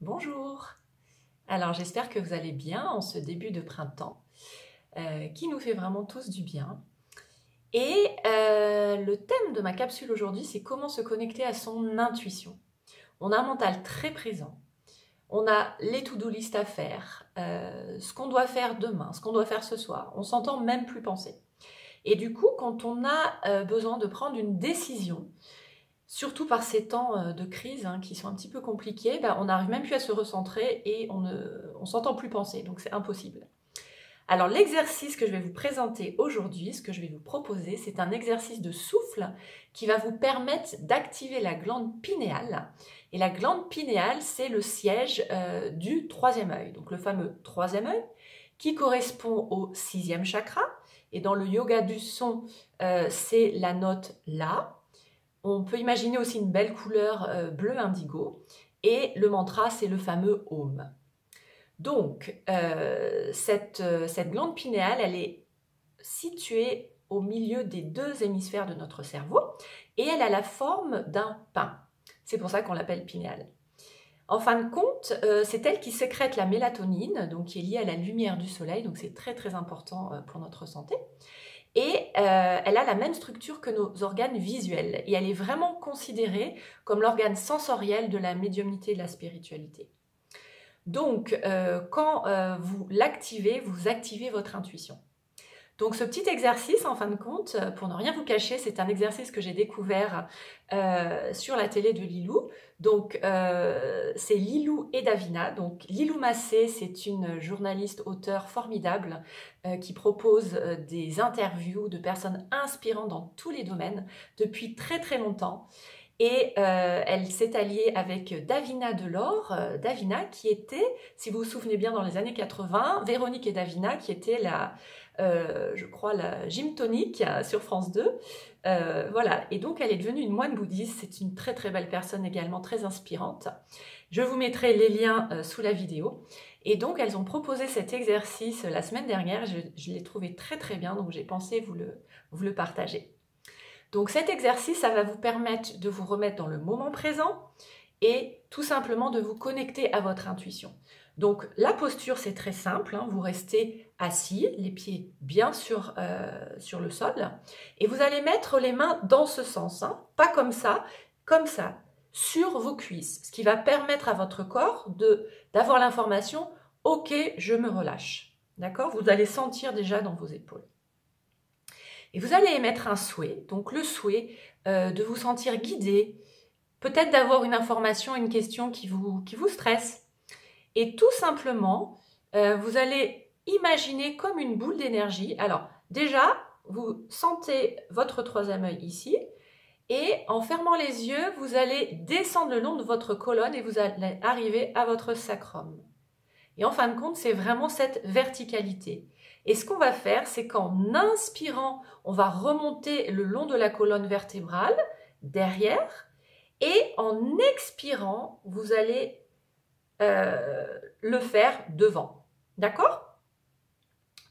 Bonjour. Alors j'espère que vous allez bien en ce début de printemps qui nous fait vraiment tous du bien. Et le thème de ma capsule aujourd'hui, c'est comment se connecter à son intuition. On a un mental très présent, on a les to-do list à faire, ce qu'on doit faire demain, ce qu'on doit faire ce soir, on s'entend même plus penser. Et du coup, quand on a besoin de prendre une décision, surtout par ces temps de crise qui sont un petit peu compliqués, on n'arrive même plus à se recentrer et on ne s'entend plus penser, donc c'est impossible. Alors l'exercice que je vais vous présenter aujourd'hui, ce que je vais vous proposer, c'est un exercice de souffle qui va vous permettre d'activer la glande pinéale. Et la glande pinéale, c'est le siège du troisième œil, donc le fameux troisième œil qui correspond au sixième chakra. Et dans le yoga du son, c'est la note La. On peut imaginer aussi une belle couleur bleu indigo. Et le mantra, c'est le fameux Om. Donc, cette glande pinéale, elle est située au milieu des deux hémisphères de notre cerveau et elle a la forme d'un pain. C'est pour ça qu'on l'appelle pinéale. En fin de compte, c'est elle qui sécrète la mélatonine, donc qui est liée à la lumière du soleil, donc c'est très très important pour notre santé. Et elle a la même structure que nos organes visuels et elle est vraiment considérée comme l'organe sensoriel de la médiumnité et de la spiritualité. Donc, quand vous l'activez, vous activez votre intuition. Donc, ce petit exercice, en fin de compte, pour ne rien vous cacher, c'est un exercice que j'ai découvert sur la télé de Lilou. Donc, c'est Lilou et Davina. Donc, Lilou Massé, c'est une journaliste, auteure formidable qui propose des interviews de personnes inspirantes dans tous les domaines depuis très très longtemps. Et elle s'est alliée avec Davina Delors, Davina qui était, si vous vous souvenez bien, dans les années 80, Véronique et Davina qui était je crois, la Gym Tonic sur France 2. Voilà, et donc elle est devenue une moine bouddhiste, c'est une très très belle personne également, très inspirante. Je vous mettrai les liens sous la vidéo. Et donc elles ont proposé cet exercice la semaine dernière, je l'ai trouvé très très bien, donc j'ai pensé vous le partager. Donc cet exercice, ça va vous permettre de vous remettre dans le moment présent et tout simplement de vous connecter à votre intuition. Donc la posture, c'est très simple, vous restez assis, les pieds bien sur le sol, et vous allez mettre les mains dans ce sens, pas comme ça, sur vos cuisses, ce qui va permettre à votre corps d'avoir l'information « Ok, je me relâche ». D'accord? Vous allez sentir déjà dans vos épaules. Et vous allez émettre un souhait, donc le souhait de vous sentir guidé, peut-être d'avoir une information, une question qui vous stresse. Et tout simplement, vous allez imaginer comme une boule d'énergie. Alors déjà, vous sentez votre troisième œil ici, et en fermant les yeux, vous allez descendre le long de votre colonne et vous allez arriver à votre sacrum. Et en fin de compte, c'est vraiment cette verticalité. Et ce qu'on va faire, c'est qu'en inspirant, on va remonter le long de la colonne vertébrale, derrière, et en expirant, vous allez le faire devant. D'accord?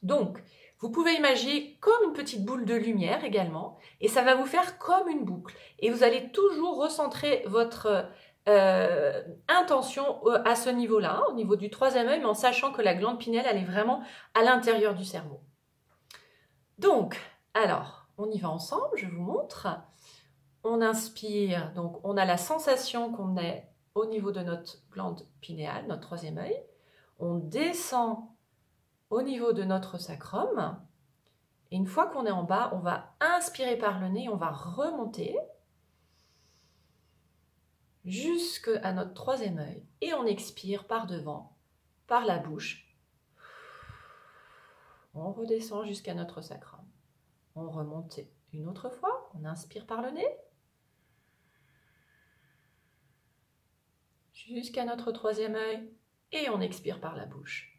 Donc, vous pouvez imaginer comme une petite boule de lumière également, et ça va vous faire comme une boucle. Et vous allez toujours recentrer votre intention à ce niveau-là, au niveau du troisième œil, mais en sachant que la glande pinéale, elle est vraiment à l'intérieur du cerveau. Donc, alors, on y va ensemble, je vous montre. On inspire, donc on a la sensation qu'on est au niveau de notre glande pinéale, notre troisième œil. On descend au niveau de notre sacrum. Et une fois qu'on est en bas, on va inspirer par le nez, on va remonter jusqu'à notre troisième œil. Et on expire par devant, par la bouche. On redescend jusqu'à notre sacrum. On remonte une autre fois. On inspire par le nez. Jusqu'à notre troisième œil. Et on expire par la bouche.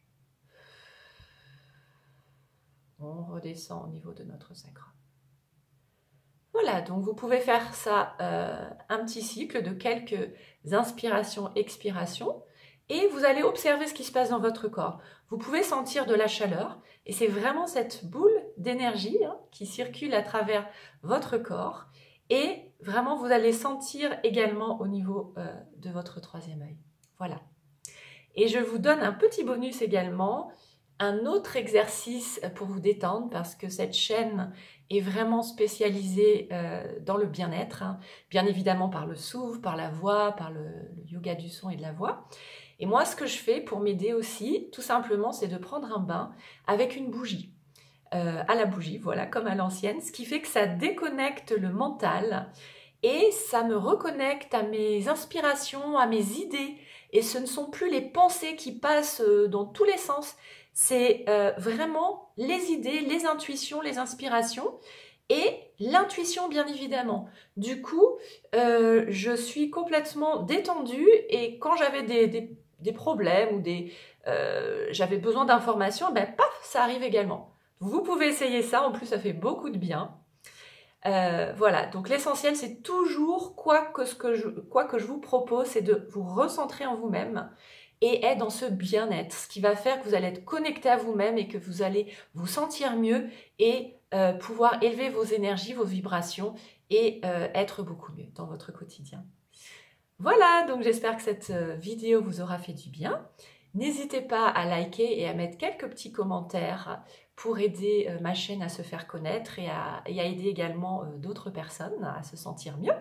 On redescend au niveau de notre sacrum. Voilà, donc vous pouvez faire ça un petit cycle de quelques inspirations, expirations, et vous allez observer ce qui se passe dans votre corps. Vous pouvez sentir de la chaleur, et c'est vraiment cette boule d'énergie qui circule à travers votre corps, et vraiment vous allez sentir également au niveau de votre troisième œil. Voilà. Et je vous donne un petit bonus également, un autre exercice pour vous détendre parce que cette chaîne est vraiment spécialisée dans le bien-être, hein, bien évidemment par le souffle, par la voix, par le yoga du son et de la voix. Et moi, ce que je fais pour m'aider aussi, tout simplement, c'est de prendre un bain avec une bougie. À la bougie, voilà, comme à l'ancienne, ce qui fait que ça déconnecte le mental et ça me reconnecte à mes inspirations, à mes idées. Et ce ne sont plus les pensées qui passent dans tous les sens, c'est vraiment les idées, les intuitions, les inspirations et l'intuition bien évidemment. Du coup, je suis complètement détendue et quand j'avais des problèmes ou j'avais besoin d'informations, ben paf, ça arrive également. Vous pouvez essayer ça, en plus ça fait beaucoup de bien. Voilà, donc l'essentiel c'est toujours, quoi que je vous propose, c'est de vous recentrer en vous-même et être dans ce bien-être, ce qui va faire que vous allez être connecté à vous-même et que vous allez vous sentir mieux et pouvoir élever vos énergies, vos vibrations et être beaucoup mieux dans votre quotidien. Voilà, donc j'espère que cette vidéo vous aura fait du bien. N'hésitez pas à liker et à mettre quelques petits commentaires pour aider ma chaîne à se faire connaître et à aider également d'autres personnes à se sentir mieux.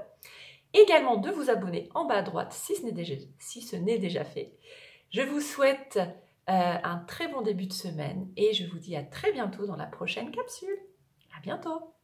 Également de vous abonner en bas à droite si ce n'est déjà fait. Je vous souhaite un très bon début de semaine et je vous dis à très bientôt dans la prochaine capsule. À bientôt!